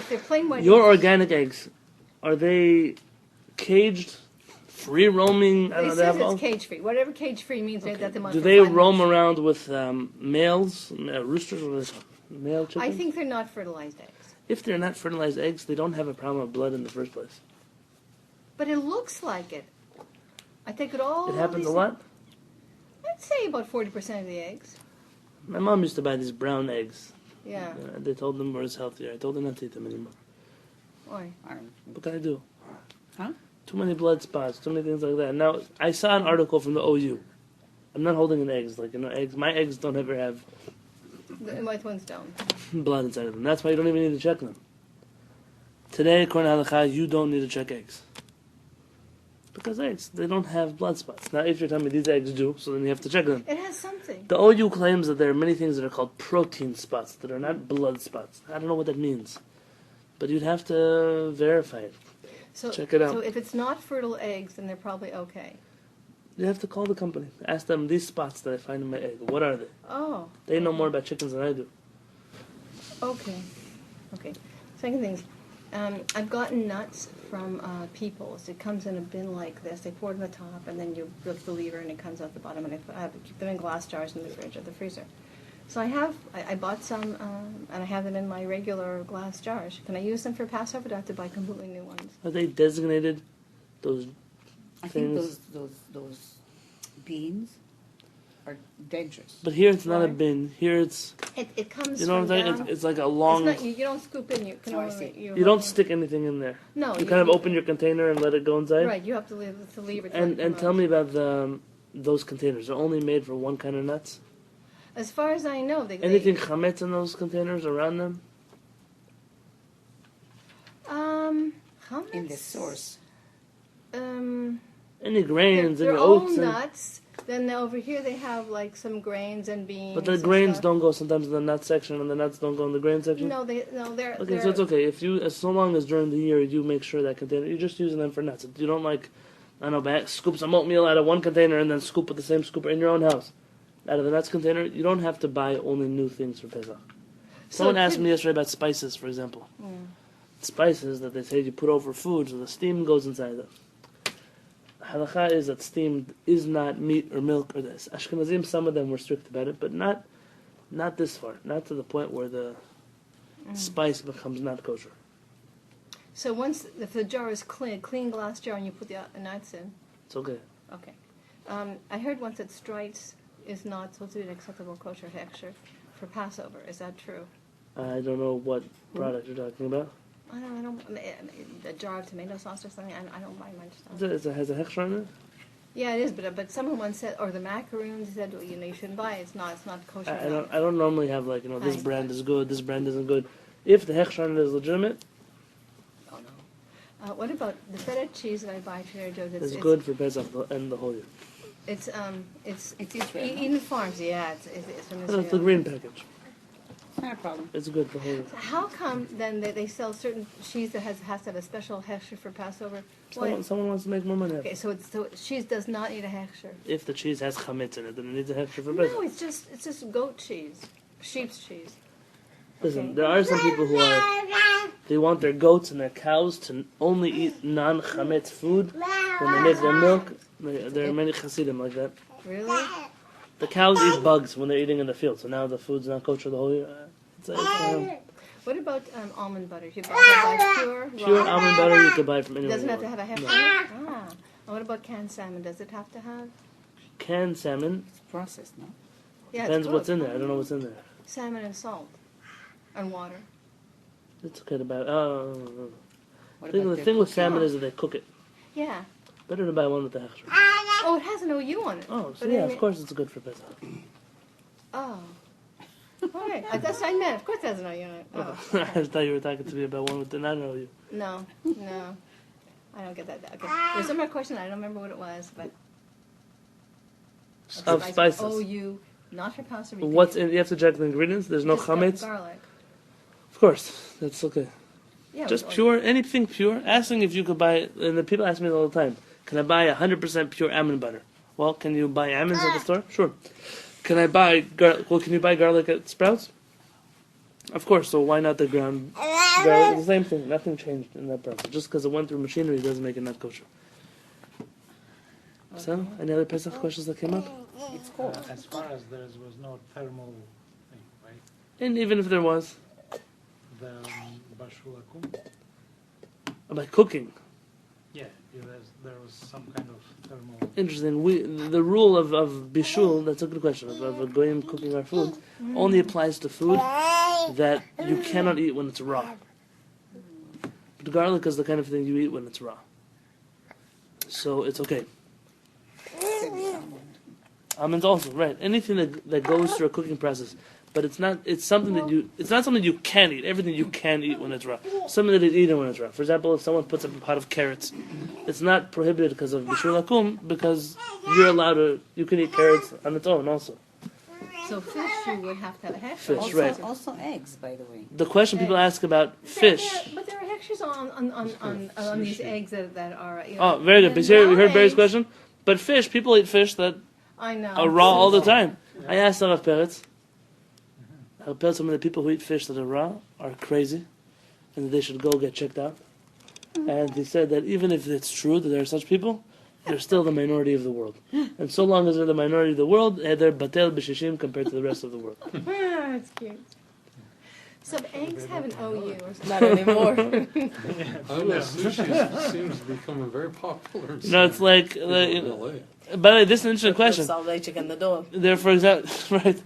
if they're plain white Your eggs, organic eggs, are they caged, free roaming? I don't know. it says it's cage-free. Whatever cage-free means, they let them out Do for they 5 roam months. around with roosters? What are they called? Male chickens? I think they're not fertilized eggs. If they're not fertilized eggs, they don't have a problem with blood in the first place. But it looks like it. I take it all. It happens a lot? I'd say about 40% of the eggs. My mom used to buy these brown eggs. Yeah. They told them were healthier. I told her not to eat them anymore. Why? What can I do? Huh? Too many blood spots, too many things like that. Now, I saw an article from the OU. I'm not holding in eggs. Eggs. My eggs don't ever have The white ones don't. blood inside of them. That's why you don't even need to check them. Today, according to halakha, you don't need to check eggs. Because eggs, they don't have blood spots. Now, if you're telling me these eggs do, so then you have to check them. It has something. The OU claims that there are many things that are called protein spots that are not blood spots. I don't know what that means. But you'd have to verify it. So, Check it out. So if it's not fertile eggs, then they're probably okay. You have to call the company. Ask them, these spots that I find in my egg, what are they? Oh. They know more about chickens than I do. Okay. Okay. Second thing, I've gotten nuts from People's. It comes in a bin like this. They pour it on the top, and then you lift the lever, and it comes out the bottom. And I keep them in glass jars in the fridge or the freezer. So I bought some, and I have them in my regular glass jars. Can I use them for Passover? Do I have to buy completely new ones? Are they designated? Those I think things? those beans are dangerous. But here it's not a Why? bin. Here it's, It comes you know what from I'm saying? down. It's like a It's long. not, you don't scoop in. You can Oh, I only, see. You don't stick anything in there. No. You kind of open your container and let it go inside. Right. You have to leave the lever. to And let it and come tell out. me about those containers. They're only made for one kind of nuts. As far as I know, Anything chametz in those containers around them? Chametz? In the source. Any grains, any they're oats, all and, nuts. Then over here they have like some grains and beans. but the and grains stuff. don't go sometimes in the nut section, and the nuts don't go in the grain section. No, they're. Okay, so it's okay if you, as so long as during the year you make sure that container, you're just using them for nuts. You don't I don't know, scoop some oatmeal out of one container and then scoop with the same scooper in your own house out of the nuts container. You don't have to buy only new things for Pesach. Someone asked me yesterday about spices, for example. Spices that they say you put over food so the steam goes inside them. Halakha is that steam is not meat or milk or this. Ashkenazim, some of them were strict about it, but not this far. Not to the point where the spice becomes not kosher. So if the jar is clean glass jar, and you put the nuts in. It's okay. Okay. I heard once that strites is not supposed to be an acceptable kosher texture for Passover. Is that true? I don't know what product you're talking about. I don't. A jar of tomato sauce or something. I don't buy much stuff. Has a hechsher in it? Yeah, it is. But someone once said, or the macaroons said, well, you shouldn't buy it. It's not kosher. I don't normally have this Right. brand is good, this brand isn't good. If the hechsher in it is legitimate, Oh no. What about the feta cheese that I buy at Trader Joe's? it's good for Pesach and the whole year. It's Eden Farms. Yeah, it's from That's the Israel. green package. Not a problem. It's good for the whole year. How come then they sell certain cheese that has to have a special hechsher for Passover? Why? Someone wants to make more money. Okay, so cheese does not need a hechsher. If the cheese has chametz in it, then it needs a hechsher for No, Pesach. it's just goat cheese, sheep's cheese. Listen, Okay. there are some people who they want their goats and their cows to only eat non-chametz food when they make their milk. There are many chassidim like that. Really? The cows eat bugs when they're eating in the field, so now the food's not kosher the whole year. What about almond butter? You buy pure raw? Almond butter you can buy from It anywhere. doesn't you have to want. have a hechsher. Ah. And what about canned salmon? Does it have to have? Canned salmon It's processed, no? Yeah, depends it's what's cooked. in there. I don't know what's in there. Salmon and salt and water. It's okay to buy. What The about thing the with salmon is that they cook it. Yeah. Better to buy one with the hechsher. Oh, it has an OU on it. Oh, so But yeah, anyway- of course it's good for Pesach. Oh. All right. That's what I meant. Of course it has an OU on it. Oh. I thought you were talking to me about one with the not know you. No. I don't get that. Okay. There's some more question. I don't remember what it was, but. Of spices. OU, not for pasta. What's in? You have to check the ingredients. There's no Just chametz. garlic. Of course, that's okay. Yeah. Just with pure, anything pure. Asking if you could buy, and the people ask me all the time, can I buy 100% pure almond butter? Well, can you buy almonds at the store? Sure. Can I buy can you buy garlic at Sprouts? Of course. So why not the ground It's the same thing. Nothing changed in that process. Just because it went through machinery doesn't make it not kosher. So, any other Pesach questions that came up? It's cold. As far as there was no thermal thing, right? And even if there was, The bashul akum, about cooking. yeah, there was some kind of thermal. Interesting. The rule of bishul, that's a good question, of a goyim cooking our food, only applies to food that you cannot eat when it's raw. But garlic is the kind of thing you eat when it's raw. So it's okay. Almonds also, right. Anything that goes through a cooking process. But it's not something you can eat. Everything you can eat when it's raw. Something that is eaten when it's raw. For example, if someone puts up a pot of carrots, it's not prohibited because of bishul akum, because you can eat carrots on its own also. So fish, you would have to have a hesh. Fish, Also, right. also eggs, by the way. The question people ask about fish. But there are hexes on these eggs that are. Oh, very good. Because here we heard Barry's question. But fish, people eat fish that I know. are raw all the time. I asked Rav Peretz. Rav Peretz told me that people who eat fish that are raw are crazy, and that they should go get checked out. And he said that even if it's true that there are such people, they're still the minority of the world. And so long as they're the minority of the world, they're batel b'shishim compared to the rest of the world. That's cute. So eggs have an OU or something. Not anymore. I don't know, sushi seems to be becoming very popular. No, it's like, in LA. by the way, this is an interesting question. Salvation in the door. There, for example, right.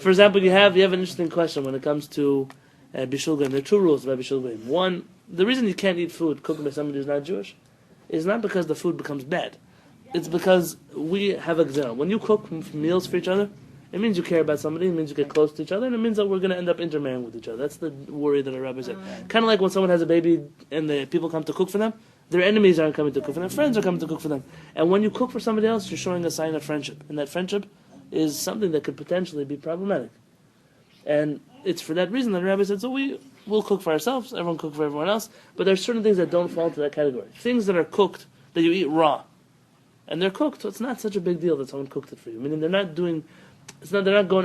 For example, you have an interesting question when it comes to bishul goyim. There are two rules about bishul goyim. One, the reason you can't eat food cooked by somebody who's not Jewish is not because the food becomes bad. It's because we have a gzera. When you cook meals for each other, it means you care about somebody, it means you get close to each other, and it means that we're going to end up intermarrying with each other. That's the worry that a rabbi said. Kind of like when someone has a baby and the people come to cook for them, their enemies aren't coming to cook for them, friends are coming to cook for them. And when you cook for somebody else, you're showing a sign of friendship. And that friendship is something that could potentially be problematic. And it's for that reason that the rabbi said, so we'll cook for ourselves, everyone cook for everyone else, but there are certain things that don't fall into that category. Things that are cooked, that you eat raw. And they're cooked, so it's not such a big deal that someone cooked it for you. Meaning they're not going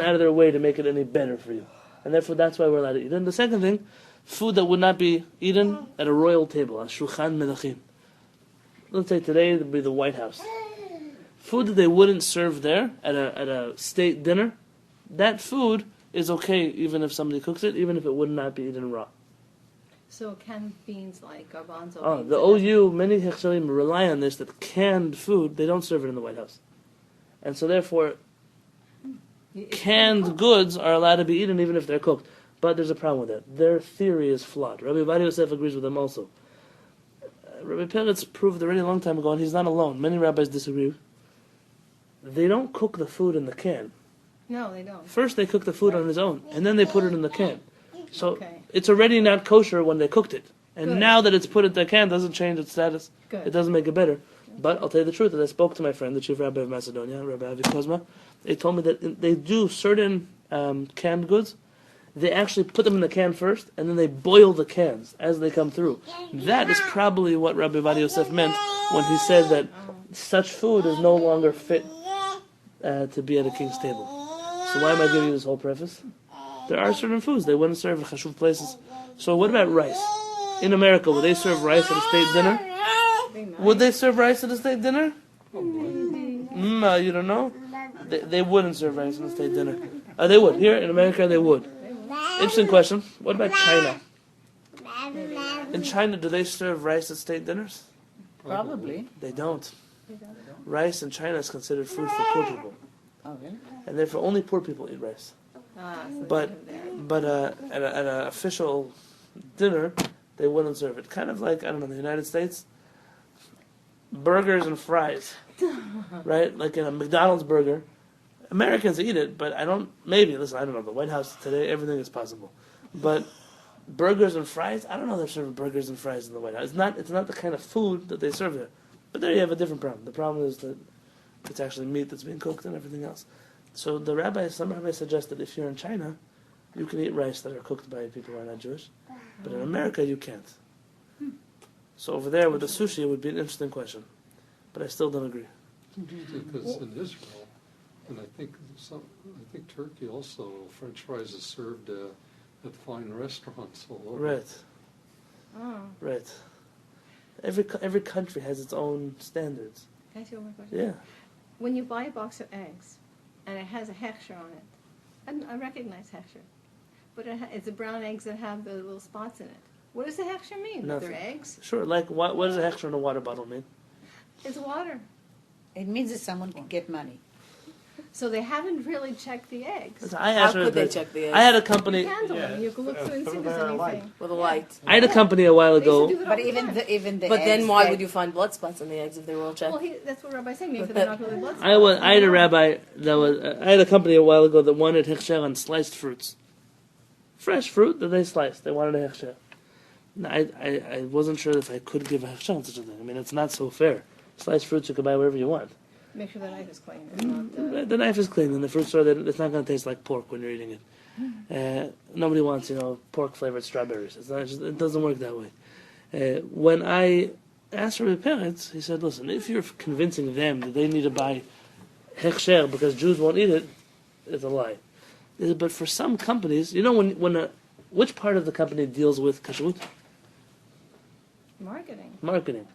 out of their way to make it any better for you. And therefore that's why we're allowed to eat. And the second thing, food that would not be eaten at a royal table, a shulchan melachim. Let's say today it would be the White House. Food that they wouldn't serve there at a state dinner, that food is okay even if somebody cooks it, even if it would not be eaten raw. So canned beans like garbanzo beans. The OU, many HaShamayim rely on this, that canned food, they don't serve it in the White House. And so therefore, canned goods are allowed to be eaten even if they're cooked. But there's a problem with that. Their theory is flawed. Rabbi Ovadia Yosef agrees with them also. Rabbi Peretz proved already a long time ago, and he's not alone. Many rabbis disagree. They don't cook the food in the can. No, they don't. First they cook the food on its own, and then they put it in the can. So Okay. it's already not kosher when they cooked it. And Good. now that it's put in the can, doesn't change its status. Good. It doesn't make it better. But I'll tell you the truth, that I spoke to my friend, the chief rabbi of Macedonia, Rabbi Avi Kozma. They told me that they do certain canned goods. They actually put them in the can first, and then they boil the cans as they come through. That is probably what Rabbi Ovadia Yosef meant when he said that such food is no longer fit to be at a king's table. So why am I giving you this whole preface? There are certain foods they wouldn't serve in chashuv places. So what about rice? In America, would they serve rice at a state dinner? Would they serve rice at a state dinner? You don't know? They wouldn't serve rice at a state dinner. They would. Here in America, they would. Interesting question. What about China? In China, do they serve rice at state dinners? Probably. They don't. Rice in China is considered food for poor people. Oh, really? And therefore only poor people eat rice. So But at an official dinner, they wouldn't serve it. Kind of like, I don't know, in the United States, burgers and fries, right? Like in a McDonald's burger, Americans eat it, but I don't know, the White House today, everything is possible. But burgers and fries, I don't know they're serving burgers and fries in the White House. It's not the kind of food that they serve there. But there you have a different problem. The problem is that it's actually meat that's being cooked and everything else. So some rabbis suggest that if you're in China, you can eat rice that are cooked by people who are not Jewish. But in America, you can't. So over there with the sushi, it would be an interesting question. But I still don't agree. Because in Israel, and I think Turkey also, French fries is served at fine restaurants all over. Right. Right. Every country has its own standards. Can I ask you one more question? Yeah. When you buy a box of eggs, and it has a hechsher on it, and I recognize hechsher, but it's the brown eggs that have the little spots in it. What does the hechsher mean? That Nothing. they're eggs? Sure. Like what does a hechsher in a water bottle mean? It's water. It means that someone can get money. So they haven't really checked the eggs. I How asked her could they that- check the eggs? I had a You company. handle Yeah, them. You can look through and see if there's they're alike. anything. With a light. I had a company a while They used to ago. do it all But the even time. the But then eggs why that- would you find blood spots on the eggs if they were all checked? Well, that's what Rabbi's saying. Maybe they're not really blood spots. I had a rabbi that was. I had a company a while ago that wanted hechsher on sliced fruits, fresh fruit that they sliced. They wanted a hechsher. I wasn't sure if I could give a hechsher on such a thing. I mean, it's not so fair. Sliced fruits you can buy wherever you want. Make sure the knife is clean. It's not, The knife is clean in the fruit store. It's not going to taste like pork when you're eating it. Nobody wants, pork flavored strawberries. It doesn't work that way. When I asked for my parents, he said, "Listen, if you're convincing them that they need to buy hechsher because Jews won't eat it, it's a lie." He said, but for some companies, which part of the company deals with kashrut? Marketing.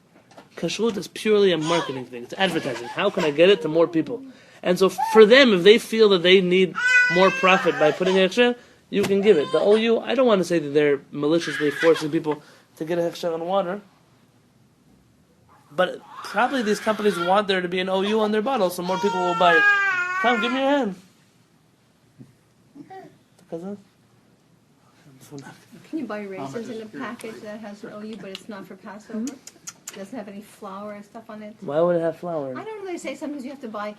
Kashrut is purely a marketing thing. It's advertising. How can I get it to more people? And so for them, if they feel that they need more profit by putting hechsher, you can give it. The OU, I don't want to say that they're maliciously forcing people to get a hechsher on water, but probably these companies want there to be an OU on their bottle so more people will buy it. Come, give me your hand. Can you buy raisins in a package that has an OU, but it's not for Passover? Doesn't have any flour and stuff on it? Why would it have flour? I don't know. They say sometimes you have to buy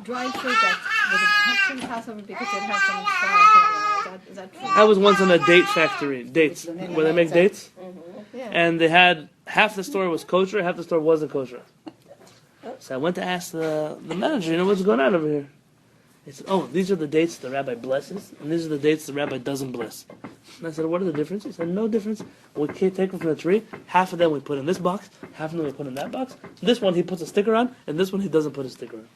dried fruit that was attached to Passover because it has some flour. Is that true? I was once in a date factory, dates, where they make dates, Yeah. and they had half the store was kosher, half the store wasn't kosher. So I went to ask the manager, what's going on over here? He said, "Oh, these are the dates the rabbi blesses, and these are the dates the rabbi doesn't bless." And I said, "What are the differences?" He said, "No difference. We can't take them from the tree. Half of them we put in this box, half of them we put in that box. This one he puts a sticker on, and this one he doesn't put a sticker on."